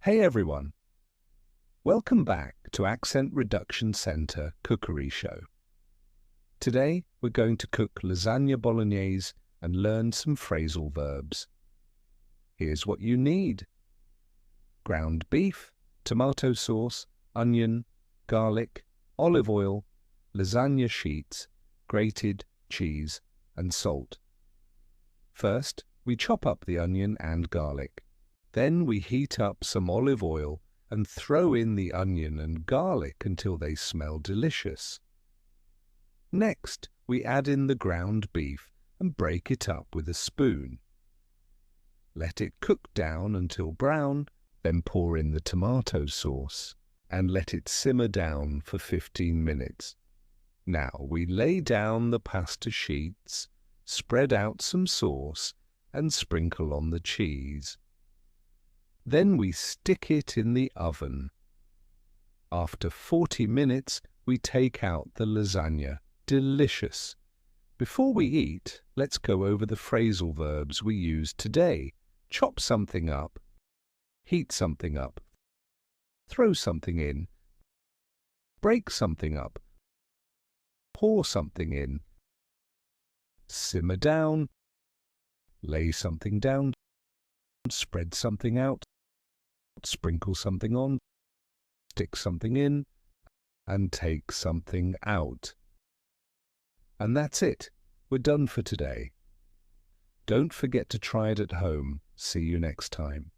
Hey everyone, welcome back to Accent Reduction Center Cookery Show. Today we're going to cook lasagna bolognese and learn some phrasal verbs. Here's what you need: ground beef, tomato sauce, onion, garlic, olive oil, lasagna sheets, grated cheese and salt. First, we chop up the onion and garlic. Then we heat up some olive oil and throw in the onion and garlic until they smell delicious. Next, we add in the ground beef and break it up with a spoon. Let it cook down until brown, then pour in the tomato sauce and let it simmer down for 15 minutes. Now we lay down the pasta sheets, spread out some sauce and sprinkle on the cheese. Then we stick it in the oven. After 40 minutes, we take out the lasagna. Delicious! Before we eat, let's go over the phrasal verbs we used today. Chop something up, heat something up, throw something in, break something up, pour something in, simmer down, lay something down, spread something out, sprinkle something on, stick something in, and take something out. And that's it. We're done for today. Don't forget to try it at home. See you next time.